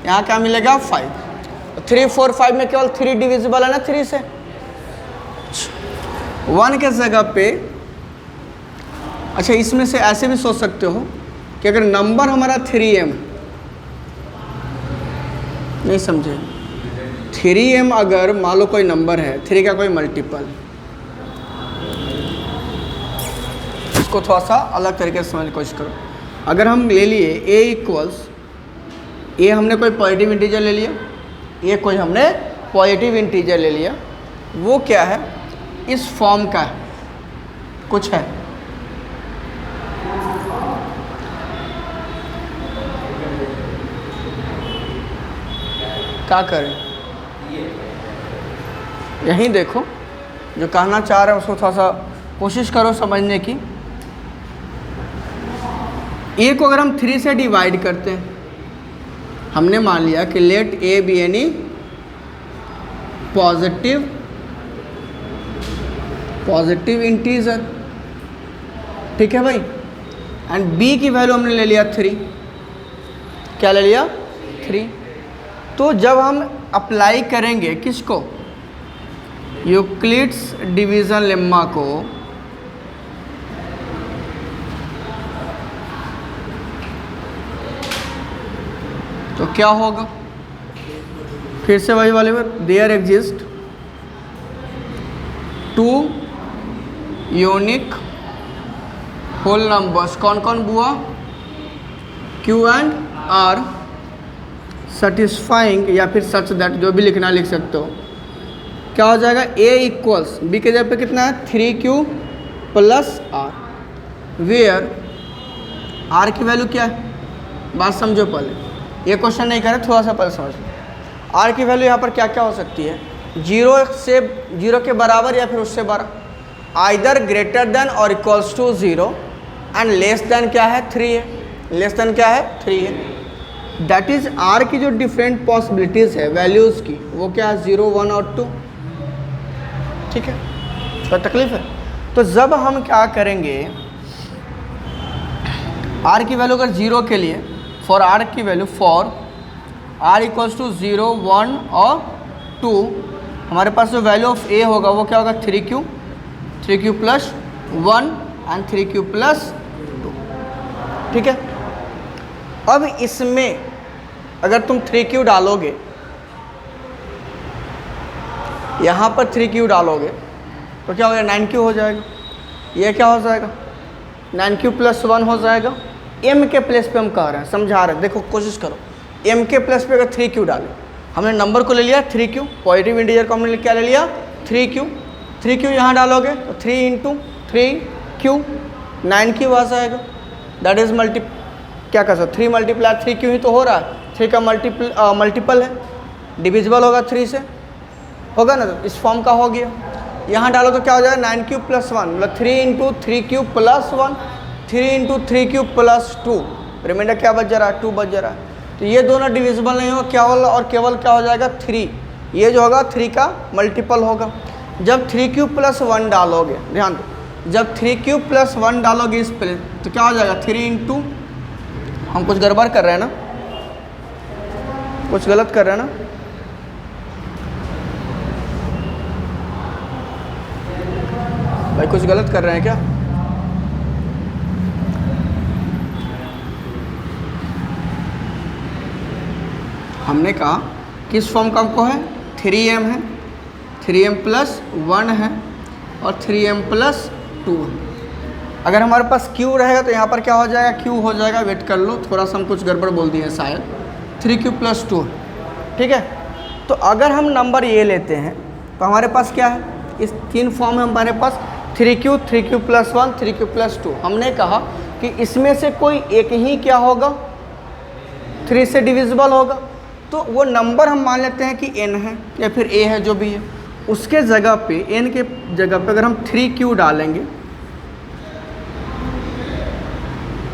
यहाँ क्या मिलेगा 5। 3 4 5 में केवल 3 डिविजिबल है ना 3 से। 1 के जगह पे, अच्छा इसमें से ऐसे भी सोच सकते हो कि अगर नंबर हमारा 3m, नहीं समझे, 3m अगर मान लो कोई नंबर है, 3 का कोई मल्टीपल, इसको थोड़ा सा अलग तरीके से समझने की कोशिश करो। अगर हम ले लिए a हमने कोई पॉजिटिव इंटीजर ले लिया, a कोई हमने पॉजिटिव इंटीजर ले लिया, वो क्या है, इस फॉर्म का है, कुछ है। क्या करें, यहीं देखो, जो कहना चाह रहे हैं उसको थोड़ा सा कोशिश करो समझने की। a को अगर हम 3 से डिवाइड करते हैं, हमने मान लिया कि let a be any positive integer, ठीक है भाई, एंड b की वैल्यू हमने ले लिया 3। क्या ले लिया 3। तो जब हम अप्लाई करेंगे किसको, यूक्लिड्स डिवीज़न लेम्मा को, तो क्या होगा, फिर से वही वाले पर, there exist 2 unique whole numbers, कौन कौन बुआ, Q एंड R, सेटिस्फाइंग, या फिर सच दैट, जो भी लिखना लिख सकते हो। क्या हो जाएगा, a इक्वल्स b के जगह पे कितना है 3Q + R, वेयर R की वैल्यू क्या है, बात समझो पहले, ये क्वेश्चन नहीं करें, थोड़ा सा पहले समझ लो। R की वैल्यू यहाँ पर क्या क्या हो सकती है, 0 के बराबर या फिर उससे बड़ा, आइदर ग्रेटर देन और equals to 0, and less than क्या है 3 है, लेस देन क्या है 3 है। दैट इज R की जो डिफरेंट पॉसिबिलिटीज़ है वैल्यूज़ की, वो क्या है 0 1 और 2। ठीक है, तो तकलीफ है। तो जब हम क्या करेंगे, R की वैल्यू अगर 0 के लिए, फॉर R की value, for R equals to 0 1 और 2, हमारे पास जो वैल्यू ऑफ A होगा वो क्या होगा 3Q + 1 एंड 3Q + 2। ठीक है, अब इसमें अगर तुम 3Q डालोगे, यहाँ पर 3Q डालोगे तो क्या हो जाएगा 9Q हो जाएगा, ये क्या हो जाएगा 9Q + 1 हो जाएगा। m के प्लेस पे हम कह रहे हैं, समझा रहे हैं, देखो कोशिश करो, m के प्लेस पे अगर 3Q डालें, हमने नंबर को ले लिया 3Q, पॉजिटिव इंटीजर को हमने क्या ले लिया 3Q यहाँ डालोगे तो 3 × 3Q 9Q आ जाएगा। दैट इज क्या कर सकते, 3 × 3Q ही तो हो रहा है, 3 का मल्टीपल है, डिविजिबल होगा 3 से, होगा ना, तो इस फॉर्म का हो गया। यहाँ डालो तो क्या हो जाएगा 9Q + 1, मतलब 3 × 3Q + 1, 3 × 3Q + 2, रिमाइंडर क्या बच जा रहा है 2 बच जा रहा है। तो ये दोनों डिविजिबल नहीं होगा, केवल और केवल क्या हो जाएगा 3, ये जो होगा 3 का मल्टीपल होगा। जब 3Q + 1 डालोगे, ध्यान दो, जब 3Q + 1 डालोगे इस प्लेस, तो क्या हो जाएगा 3 × हम कुछ गड़बड़ कर रहे हैं ना, कुछ गलत कर रहे हैं ना? भाई कुछ गलत कर रहे हैं क्या? हमने कहा किस फॉर्म का हमको है? 3m है, 3m + 1 है और 3m + 2 है। अगर हमारे पास q रहेगा तो यहाँ पर क्या हो जाएगा? q हो जाएगा, वेट कर लो, थोड़ा सा हम कुछ गड़बड़ बोल दिए शायद। 3q + 2, ठीक है। तो अगर हम नंबर ये लेते हैं तो हमारे पास क्या है? इस 3 फॉर्म है हमारे पास, 3q, 3q + 1, 3q + 2। हमने कहा कि इसमें से कोई एक ही क्या होगा? 3 से डिविजिबल होगा। तो वो नंबर हम मान लेते हैं कि n है या फिर a है, जो भी है। उसके जगह पे, n के जगह पे अगर हम 3q डालेंगे,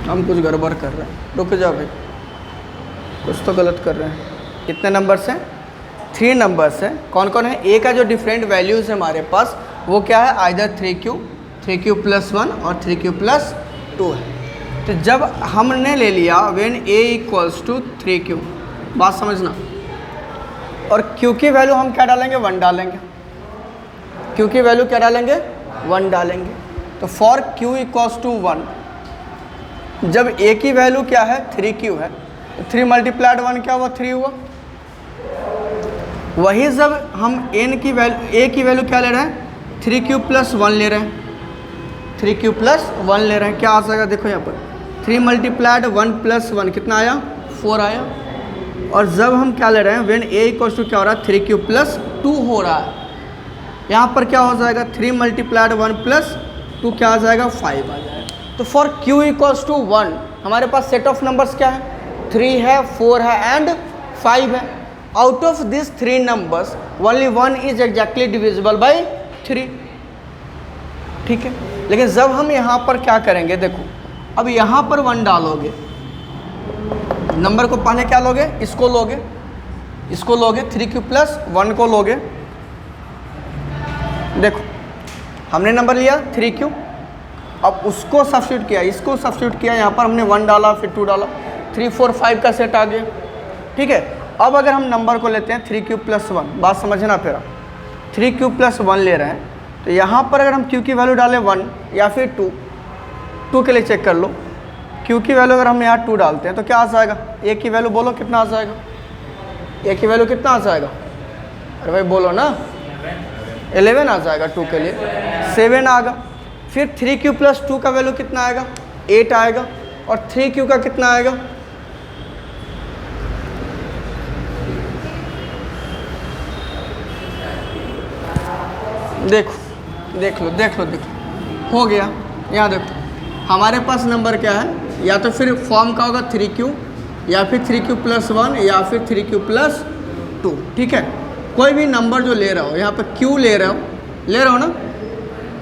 हम कुछ गड़बड़ कर रहे हैं, रुक जाओ भाई, कुछ तो गलत कर रहे हैं। कितने नंबर्स हैं? 3 नंबर्स हैं। कौन कौन है? a का जो डिफरेंट वैल्यूज़ है हमारे पास वो क्या है? आइदर 3q, 3q + 1 और 3q + 2 है। तो जब हमने ले लिया when a = 3q, बात समझना, और q की वैल्यू हम क्या डालेंगे? 1 डालेंगे। q की वैल्यू क्या डालेंगे? 1 डालेंगे। तो फॉर q = 1, जब a की वैल्यू क्या है? 3q है, 3 × 1 क्या हुआ? 3 हुआ। वही जब हम n की वैल्यू, a की वैल्यू क्या ले रहे हैं? 3q + 1 ले रहे हैं, 3q + 1 ले रहे हैं, क्या आ जाएगा? देखो यहाँ पर 3 × 1 + 1 कितना आया? 4 आया। और जब हम क्या ले रहे हैं? when a = क्या हो रहा है? 3q + 2 हो रहा है। यहाँ पर क्या हो जाएगा? 3 × 1 + 2 क्या आ जाएगा? 5 आ जाएगा। तो फॉर q = 1 हमारे पास सेट ऑफ नंबर्स क्या है? 3 है, 4 है एंड 5 है। Out of this 3 numbers only 1 is exactly divisible by 3, ठीक है। लेकिन जब हम यहाँ पर क्या करेंगे? देखो, अब यहाँ पर 1 डालोगे, नंबर को पहले क्या लोगे? इसको लोगे, इसको लोगे, 3q + 1 को लोगे। देखो हमने नंबर लिया 3q, अब उसको सब्स्टिट्यूट किया, इसको सब्स्टिट्यूट किया, यहाँ पर हमने 1 डाला, फिर 2 डाला, 3 4 5 का सेट आ गया, ठीक है। अब अगर हम नंबर को लेते हैं 3q + 1, बात समझना, फिर 3q + 1 ले रहे हैं तो यहाँ पर अगर हम q की वैल्यू डालें 1 या फिर 2 के लिए चेक कर लो, q की वैल्यू अगर हम यहाँ 2 डालते हैं तो क्या आ जाएगा? a की वैल्यू बोलो कितना आ जाएगा? a की वैल्यू कितना आ जाएगा? अरे भाई बोलो ना, 11 आ जाएगा 2 के लिए, 7 आएगा। फिर 3q + 2 का वैल्यू कितना आएगा? 8 आएगा। और 3q का कितना आएगा? देखो देख लो देख लो देख लो, हो गया। यहाँ देखो हमारे पास नंबर क्या है? या तो फिर फॉर्म का होगा 3q, या फिर 3q + 1, या फिर 3q + 2, ठीक है। कोई भी नंबर जो ले रहा हो, यहाँ पे q ले रहा हो ना,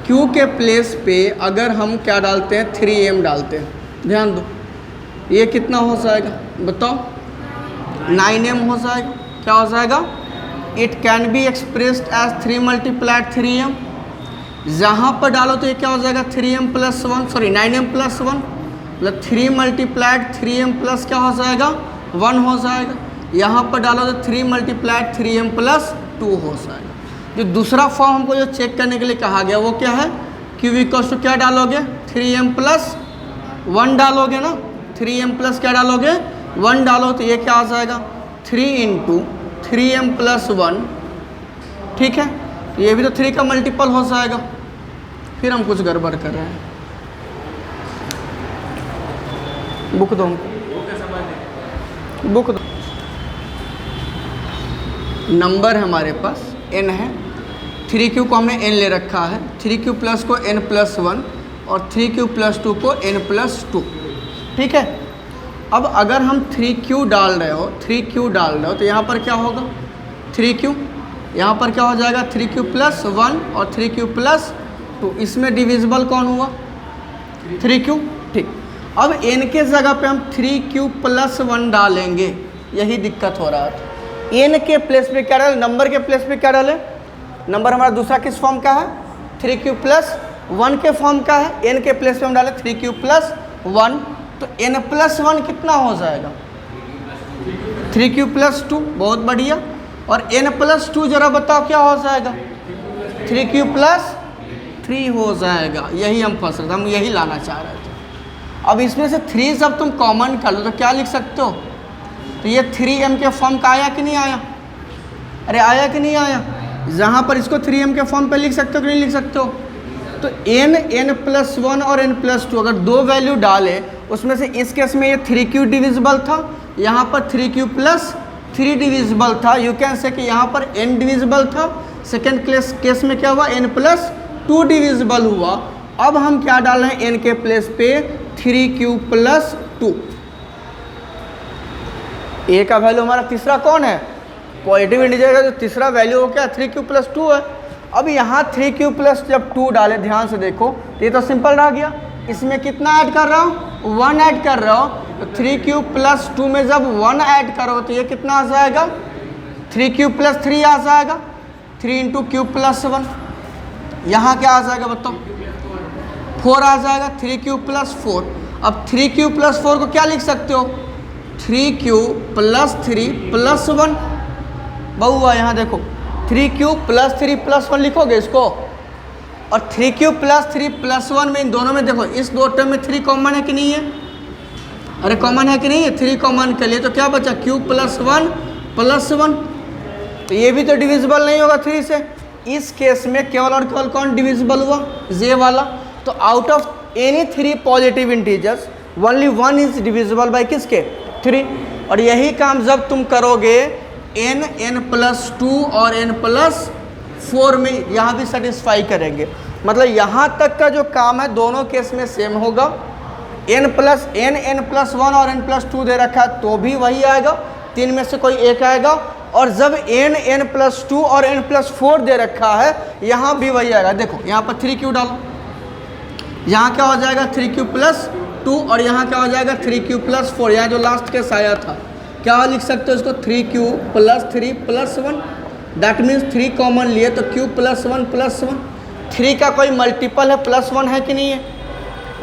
q के प्लेस पे अगर हम क्या डालते हैं? 3m डालते हैं। ध्यान दो, ये कितना हो जाएगा बताओ? 9m हो जाएगा। क्या हो जाएगा? It can be expressed as 3 × 3m। जहाँ पर डालो तो ये क्या हो जाएगा? 3m + 1, सॉरी 9m + 1, मतलब 3 × 3m प्लस क्या हो जाएगा? 1 हो जाएगा। यहाँ पर डालो तो 3 × 3m + 2 हो जाएगा। जो दूसरा फॉर्म हमको जो चेक करने के लिए कहा गया वो क्या है? q = क्या डालोगे? 3m + 1 डालोगे ना, 3m + क्या डालोगे? 1 डालो तो ये क्या आ जाएगा? 3 × 3m + 1, ठीक है। ये भी तो 3 का मल्टीपल हो जाएगा। फिर हम कुछ गड़बड़ कर रहे हैं, बुक दो हमको, बुक दो। नंबर हमारे पास n है, 3q को हमने n ले रखा है, 3q + को n + 1 और 3q + 2 को n + 2, ठीक है। अब अगर हम 3q डाल रहे हो, 3q डाल रहे हो तो यहाँ पर क्या होगा? 3q, यहाँ पर क्या हो जाएगा? 3q + 1 और 3q + 2, इसमें डिविजिबल कौन हुआ? 3q, ठीक। अब n के जगह पे हम 3q + 1 डालेंगे, यही दिक्कत हो रहा था। n के प्लेस पे क्या डाले? नंबर के प्लेस पे क्या डाले? नंबर हमारा दूसरा किस फॉर्म का है? 3q + 1 के फॉर्म का है। n के प्लेस पे हम डाले 3q + 1, तो n + 1 कितना हो जाएगा? 3q+2, बहुत बढ़िया। और n+2 जरा बताओ क्या हो जाएगा? 3q+3 हो जाएगा। यही हम फंस रहे थे, हम यही लाना चाह रहे थे। अब इसमें से 3 जब तुम कॉमन कर लो तो क्या लिख सकते हो? तो ये 3m के फॉर्म का आया कि नहीं आया? अरे आया कि नहीं आया? जहाँ पर इसको 3m के फॉर्म पे लिख सकते हो कि नहीं लिख सकते हो? तो n+1 और n+2 अगर दो वैल्यू डाले, उसमें से इस केस में ये 3q डिविजिबल था, यहाँ पर 3q+3 डिविजिबल था। यू कैन से कि यहाँ पर n डिविजिबल था, सेकेंड केस में क्या हुआ? n+2 डिविजिबल हुआ। अब हम क्या डाल रहे हैं? n के प्लेस पे 3q+2। a का वैल्यू हमारा तीसरा कौन है? पॉजिटिव इंटीजर का जो तीसरा वैल्यू हो क्या? 3q+2 है। अब यहाँ 3q+ जब 2 डाले, ध्यान से देखो, तो ये तो सिंपल रह गया। इसमें कितना ऐड कर रहा हूँ? 1 ऐड कर रहा हूँ। तो 3q+2 में जब 1 ऐड करो तो ये कितना आ जाएगा? 3q+3 आ जाएगा। 3 × q+1, यहाँ क्या आ जाएगा बताओ? 4 आ जाएगा। 3q+4। अब 3q+4 को क्या लिख सकते हो? 3q+3+1। बहुआ यहाँ देखो, 3q+3+1 लिखोगे इसको, और 3q+3+1 में इन दोनों में देखो, इस दो टर्म में 3 कॉमन है कि नहीं है? अरे कॉमन है कि नहीं है? 3 कॉमन के लिए तो क्या बचा? q+1+1। तो ये भी तो डिविजिबल नहीं होगा 3 से। इस केस में केवल और केवल कौन डिविजिबल हुआ? जे वाला। तो out of any 3 positive integers only 1 is divisible by किसके? 3। और यही काम जब तुम करोगे n+2 और n+4 में, यहाँ भी सेटिस्फाई करेंगे। मतलब यहाँ तक का जो काम है दोनों केस में सेम होगा। n+1 और n+2 दे रखा है तो भी वही आएगा, 3 में से कोई एक आएगा। और जब n+2 और n+4 दे रखा है, यहाँ भी वही आएगा। देखो यहाँ पर 3q डालो, यहाँ क्या हो जाएगा? 3q+2, और यहाँ क्या हो जाएगा? 3q+4। यहाँ जो लास्ट केस आया था, क्या लिख सकते हो इसको? 3q+3+1। दैट मीन्स 3 कॉमन लिए तो q+1+1। 3 का कोई मल्टीपल है +1 है कि नहीं है?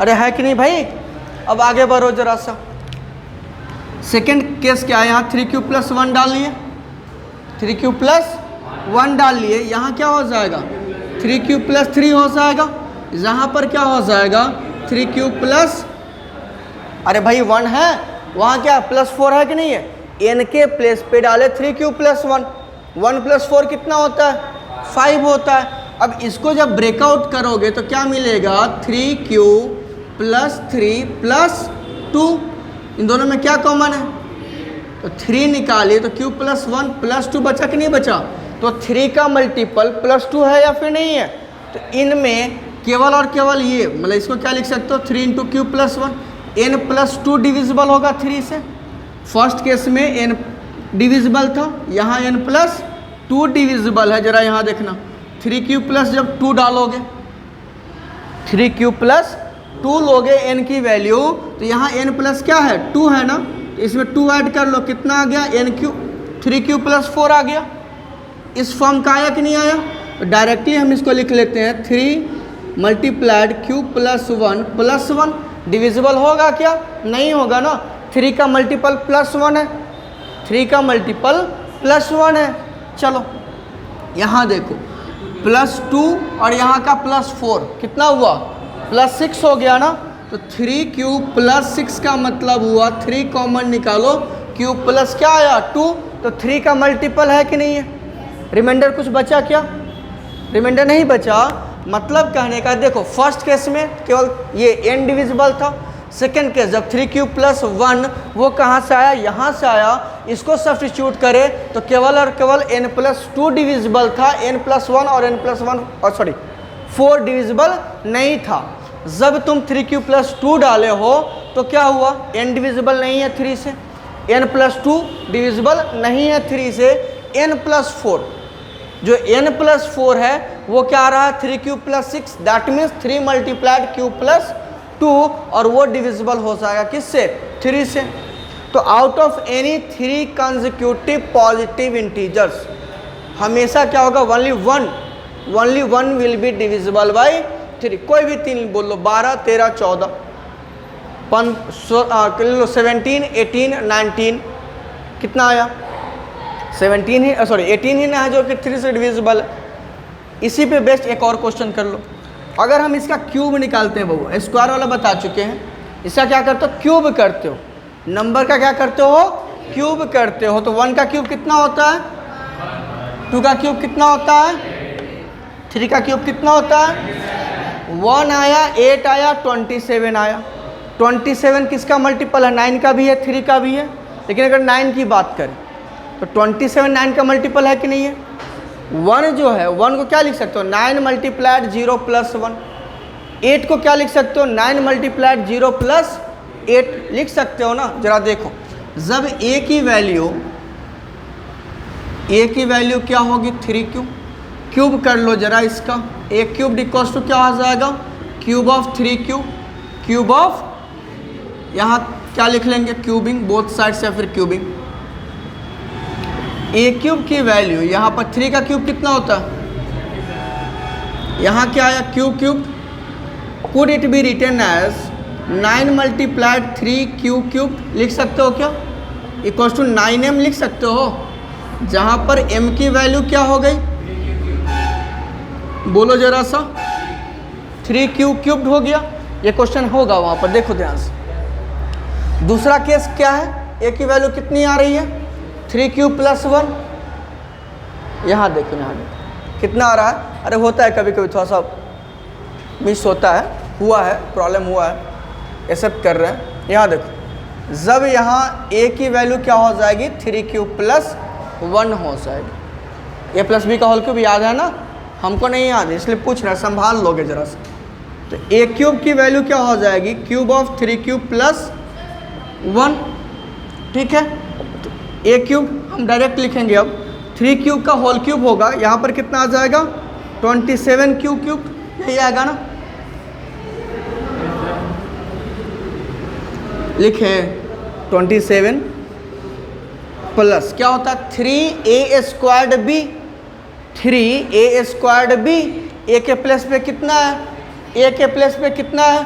अरे है कि नहीं भाई? अब आगे बढ़ो जरा सा। सेकेंड केस क्या है? यहाँ 3q+1 डाल लिए, 3q+1 डाल लिए, यहाँ क्या हो जाएगा? 3q+3 हो जाएगा। यहाँ पर क्या हो जाएगा? 3q+, अरे भाई 1 है, वहाँ क्या +4 है कि नहीं है? n के प्लेस पे डाले 3q+1, 1+4 कितना होता है? 5 होता है। अब इसको जब ब्रेकआउट करोगे तो क्या मिलेगा? 3q+3+2। इन दोनों में क्या कॉमन है? तो 3 निकालिए तो q+1+2 बचा कि नहीं बचा? तो 3 का मल्टीपल +2 है या फिर नहीं है? तो इनमें केवल और केवल ये, मतलब इसको क्या लिख सकते हो? 3 × q+1। n+2 डिविजिबल होगा 3 से। फर्स्ट केस में n डिविजिबल था, यहाँ n+2 डिविजिबल है। जरा यहाँ देखना, 3q+ जब 2 डालोगे, 3q+2 लोगे n की वैल्यू, तो यहाँ n+ क्या है? 2 है ना, तो इसमें 2 ऐड कर लो, कितना आ गया? 3q+4 आ गया। इस फॉर्म का आया कि नहीं आया? तो डायरेक्टली हम इसको लिख लेते हैं, 3 × q+1+1 डिविजिबल होगा क्या? नहीं होगा ना। 3 का मल्टीपल +1 है, 3 का मल्टीपल +1 है। चलो यहाँ देखो, +2 और यहाँ का +4 कितना हुआ? +6 हो गया ना। तो 3q+6 का मतलब हुआ 3 कॉमन निकालो, q+ क्या आया? 2। तो 3 का मल्टीपल है कि नहीं है? रिमाइंडर कुछ बचा क्या? रिमाइंडर नहीं बचा। मतलब कहने का, देखो फर्स्ट केस में केवल ये n डिविजिबल था। सेकेंड केस जब 3q+1 वो कहाँ से आया? यहाँ से आया। इसको सब्स्टिट्यूट करें तो केवल और केवल n+2 डिविजिबल था, n+1 और n+4 डिविजिबल नहीं था। जब तुम 3q+2 डाले हो तो क्या हुआ? n डिविजिबल नहीं है 3 से, n+2 डिविजिबल नहीं है 3 से, n+4 जो n+4 है वो क्या आ रहा है? 3q+6। दैट मीन्स 3 × q+2, और वो डिविजिबल हो जाएगा किससे? 3 से। तो out of any 3 consecutive positive integers हमेशा क्या होगा? Only one will be divisible by 3। कोई भी 3 बोल लो, 12, 13, 14, 17, 18, 19, कितना आया 17 ही, सॉरी 18 ही ना है जो कि 3 से डिविजिबल है। इसी पे बेस्ट एक और क्वेश्चन कर लो। अगर हम इसका क्यूब निकालते हैं बबू, स्क्वायर वाला बता चुके हैं, इसका क्या करते हो क्यूब करते हो, नंबर का क्या करते हो क्यूब करते हो। तो 1 का क्यूब कितना होता है, 2 का क्यूब कितना होता है, 3 का क्यूब कितना होता है, 1 आया, 8 आया, 27 आया। 27 किसका मल्टीपल है, 9 का भी है, 3 का भी है। लेकिन अगर 9 की बात करें तो 27 9 का मल्टीपल है कि नहीं है। 1 जो है 1 को क्या लिख सकते हो 9 मल्टीप्लाइड 0 प्लस 1। 8 को क्या लिख सकते हो 9 मल्टीप्लाइड 0 प्लस 8 लिख सकते हो ना। जरा देखो, जब a की वैल्यू क्या होगी 3 क्यूब, क्यूब कर लो जरा इसका, a क्यूब इक्वल्स टू क्या आ जाएगा cube of 3 cube, cube of यहाँ क्या लिख लेंगे क्यूबिंग बोथ साइड से, फिर क्यूबिंग। a क्यूब की वैल्यू यहाँ पर 3 का क्यूब कितना होता है, यहाँ क्या आया cube cube, could it be written as 9 multiplied 3 cube cube लिख सकते हो क्या, इक्वल्स टू 9m लिख सकते हो, जहाँ पर m की वैल्यू क्या हो गई बोलो जरा सा 3 क्यूब क्यूब्ड हो गया। ये क्वेश्चन होगा वहाँ पर, देखो ध्यान से। दूसरा केस क्या है, a की वैल्यू कितनी आ रही है 3 क्यूब प्लस 1, यहाँ देखो कितना आ रहा है। अरे होता है कभी कभी थोड़ा सा मिस होता है, हुआ है प्रॉब्लम हुआ है, एक्सेप्ट कर रहे हैं। यहाँ देखो जब यहाँ a की वैल्यू क्या हो जाएगी 3 क्यूब प्लस 1 हो जाएगी। a प्लस बी का होल क्यूब याद है ना, हमको नहीं याद है इसलिए पूछ रहे हैं, संभाल लोगे जरा सा। तो a क्यूब की वैल्यू क्या हो जाएगी क्यूब ऑफ 3 क्यूब प्लस 1, ठीक है। तो a क्यूब हम डायरेक्ट लिखेंगे, अब 3 क्यूब का होल क्यूब होगा, यहाँ पर कितना आ जाएगा 27 क्यूब क्यूब, यही आएगा ना। लिखे 27 प्लस क्या होता है 3a squared b, 3a squared b, a के प्लस पे कितना है, a के प्लस पे कितना है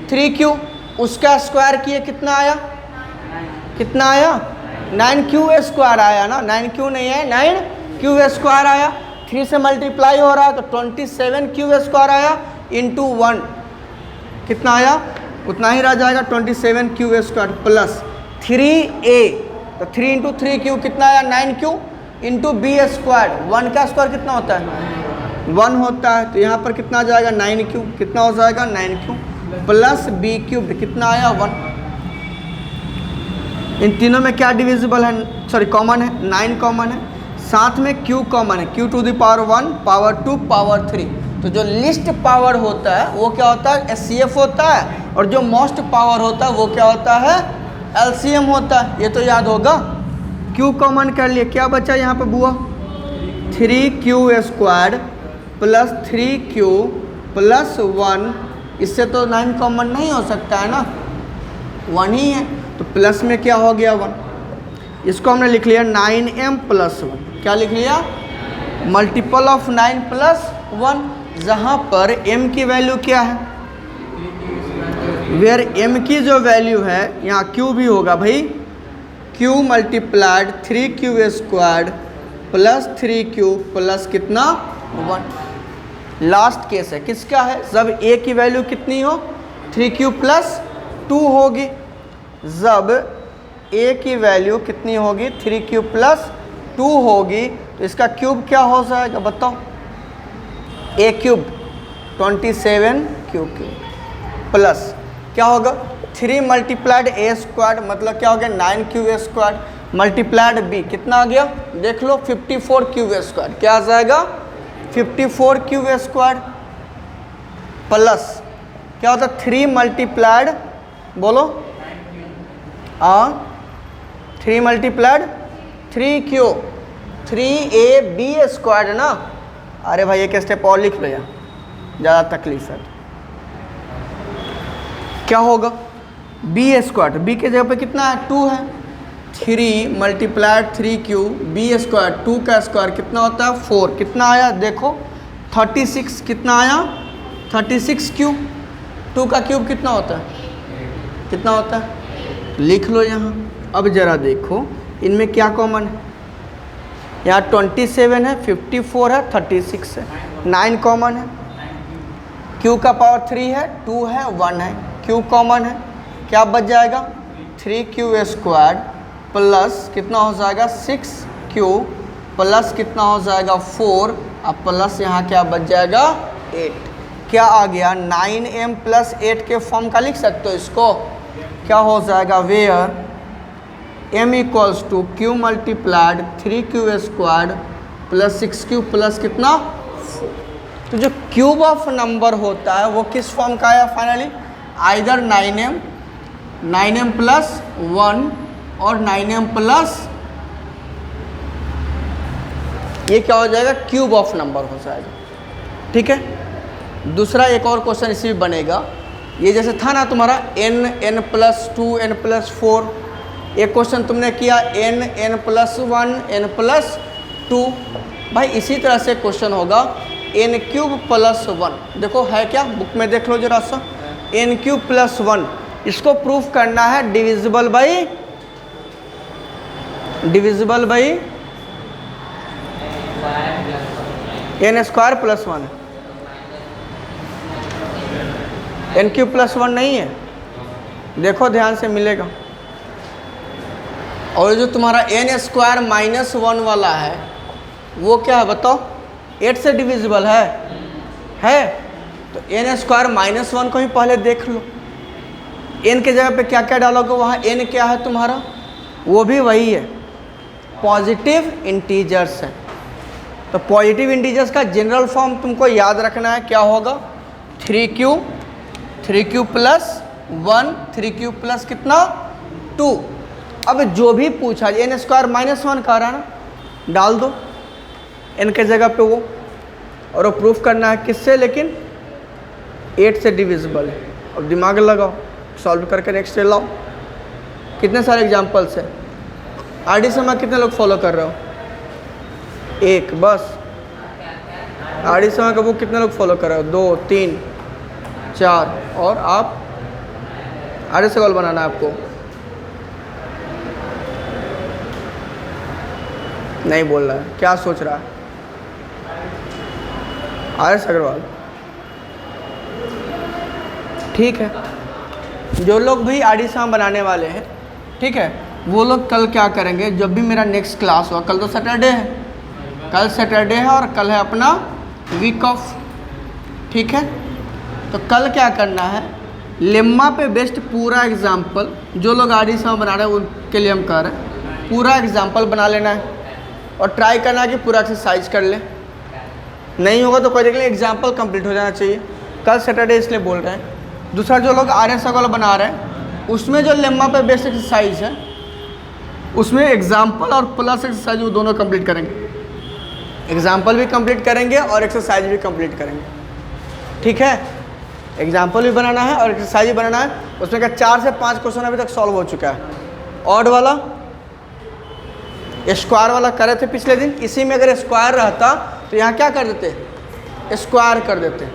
3q, उसका स्क्वायर किए कितना आया, कितना आया 9q स्क्वायर आया ना, 9q नहीं है 9q स्क्वायर आया। 3 से मल्टीप्लाई हो रहा है तो 27q स्क्वायर आया इंटू 1 कितना आया, उतना ही रह जाएगा 27q स्क्वायर प्लस 3a, तो 3 इंटू 3q कितना आया 9q इंटू b स्क्वायर, 1 का स्क्वायर कितना होता है 1 होता है, तो यहाँ पर कितना आ जाएगा 9q, कितना हो जाएगा 9q प्लस b क्यूब कितना आया 1। इन तीनों में क्या डिविजिबल है, सॉरी कॉमन है, 9 कॉमन है, साथ में q कॉमन है, q to the power 1 power 2 power 3। तो जो लिस्ट पावर होता है वो क्या होता है एचसीएफ होता है, और जो मोस्ट पावर होता है वो क्या होता है एलसीएम होता है, ये तो याद होगा। q कॉमन कर लिए, क्या बचा यहाँ पे बुआ 3q square plus 3q plus 1, इससे तो 9 कॉमन नहीं हो सकता है ना, 1 ही है, तो प्लस में क्या हो गया 1, इसको हमने लिख लिया 9m प्लस 1, क्या लिख लिया मल्टीपल ऑफ 9 प्लस 1, जहाँ पर m की वैल्यू क्या है, वेयर m की जो वैल्यू है यहाँ q भी होगा भाई, q multiplied 3q square plus 3q plus कितना 1। लास्ट केस है किसका है, जब a की वैल्यू कितनी हो 3q प्लस 2 होगी, जब a की वैल्यू कितनी होगी 3q प्लस 2 होगी, तो इसका क्यूब क्या हो जाएगा बताओ, a cube 27q cube plus क्या होगा 3 मल्टीप्लाइड a स्क्वायर, मतलब क्या हो गया 9q स्क्वायर मल्टीप्लाइड b, कितना आ गया देख लो 54q स्क्वायर, क्या आ जाएगा 54q स्क्वायर प्लस क्या होता है 3 मल्टीप्लाइड बोलो 3 मल्टीप्लाइड 3q 3ab स्क्वायर है ना। अरे भाई एक स्टेप और लिख लो यार, ज़्यादा तकलीफ है। क्या होगा b स्क्वायर, b के जगह पे कितना है 2 है, 3 मल्टीप्लाइड 3q b स्क्वायर 2 का स्क्वायर कितना होता है 4, कितना आया देखो 36, कितना आया 36q, 2 का क्यूब कितना होता है, कितना होता है लिख लो यहाँ। अब ज़रा देखो इनमें क्या कॉमन है? यहाँ 27 है, 54 है, 36 है, 9 कॉमन है। q का पावर 3 है, 2 है, 1 है, q कॉमन है, क्या बच जाएगा? 3q² प्लस कितना हो जाएगा? 6q प्लस कितना हो जाएगा? 4, अब प्लस यहाँ क्या बच जाएगा? 8। क्या आ गया? 9m प्लस 8 के फॉर्म का लिख सकते हो इसको। क्या हो जाएगा? Where m equals to q multiplied 3q² plus 6q plus कितना? 4। तो जो क्यूब ऑफ नंबर होता है वो किस फॉर्म का है फाइनली? आइदर 9m प्लस 1 और 9m प्लस, ये क्या हो जाएगा? क्यूब ऑफ नंबर हो जाएगा। ठीक है। दूसरा एक और क्वेश्चन इसी में बनेगा, ये जैसे था ना तुम्हारा n प्लस 2 n प्लस 4, एक क्वेश्चन तुमने किया n प्लस 1 n प्लस 2। भाई इसी तरह से क्वेश्चन होगा n³ प्लस 1। देखो है क्या, बुक में देख लो जरा सा। n³ प्लस 1 इसको प्रूफ करना है divisible by n² plus 1। n³ plus 1 नहीं है, देखो ध्यान से मिलेगा। और जो तुम्हारा n² माइनस 1 वाला है वो क्या है बताओ? 8 से डिविजिबल है। तो n² माइनस 1 को ही पहले देख लो। n के जगह पे क्या क्या डालोगे? वहाँ n क्या है तुम्हारा? वो भी वही है, पॉजिटिव इंटीजर्स है। तो पॉजिटिव इंटीजर्स का जनरल फॉर्म तुमको याद रखना है, क्या होगा? 3q प्लस 1, 3q प्लस कितना? 2। अब जो भी पूछा n² माइनस 1 कह रहा है ना, डाल दो n के जगह पे वो, और वो प्रूफ करना है किससे? लेकिन 8 से डिविजिबल है। अब दिमाग लगाओ, सॉल्व करके नेक्स्ट डे लाओ। कितने सारे एग्जाम्पल्स है? आरडी समय कितने लोग फॉलो कर रहे हो? एक बस। आरडी समय का बुक कितने लोग फॉलो कर रहे हो? 2, 3, 4। और आप आरडी सवाल बनाना है आपको, नहीं बोल रहा है, क्या सोच रहा है? आरएस अग्रवाल, ठीक है। जो लोग भी आरडी सम बनाने वाले हैं, ठीक है, वो लोग कल क्या करेंगे? जब भी मेरा नेक्स्ट क्लास हुआ, कल तो सैटरडे है, कल सैटरडे है और कल है अपना वीक ऑफ, ठीक है। तो कल क्या करना है? लेम्मा पे बेस्ड पूरा एग्जाम्पल, जो लोग आरडी सम बना रहे हैं उनके लिए हम कह रहे हैं, पूरा एग्जाम्पल बना लेना है और ट्राई करना है कि पूरा एक्सरसाइज कर ले। नहीं होगा तो कोई देख ले, एग्जाम्पल कंप्लीट हो जाना चाहिए। कल सैटरडे इसलिए बोल रहे हैं। दूसरा जो लोग आरएस वाला बना रहे हैं, उसमें जो लेम्मा पे बेस्ड एक्सरसाइज है उसमें एग्जाम्पल और प्लस एक्सरसाइज वो दोनों कंप्लीट करेंगे। एग्जाम्पल भी कंप्लीट करेंगे और एक्सरसाइज भी कंप्लीट करेंगे, ठीक है। एग्जाम्पल भी बनाना है और एक्सरसाइज भी बनाना है। उसमें क्या 4 से 5 क्वेश्चन अभी तक सॉल्व हो चुका है। ऑड वाला, स्क्वायर वाला करे थे पिछले दिन। इसी में अगर स्क्वायर रहता तो यहाँ क्या कर देते? स्क्वायर कर देते।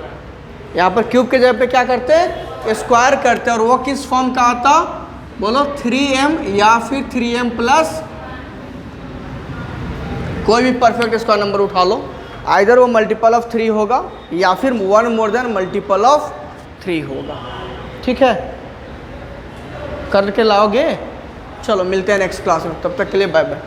यहाँ पर क्यूब के जगह पे क्या करते? स्क्वायर करते। और वो किस फॉर्म का आता? बोलो 3m या फिर 3m प्लस कोई भी परफेक्ट स्क्वायर नंबर उठा लो, आइदर वो मल्टीपल ऑफ 3 होगा या फिर 1 मोर देन मल्टीपल ऑफ 3 होगा, ठीक है। करके लाओगे? चलो मिलते हैं नेक्स्ट क्लास में, तब तक के लिए बाय बाय।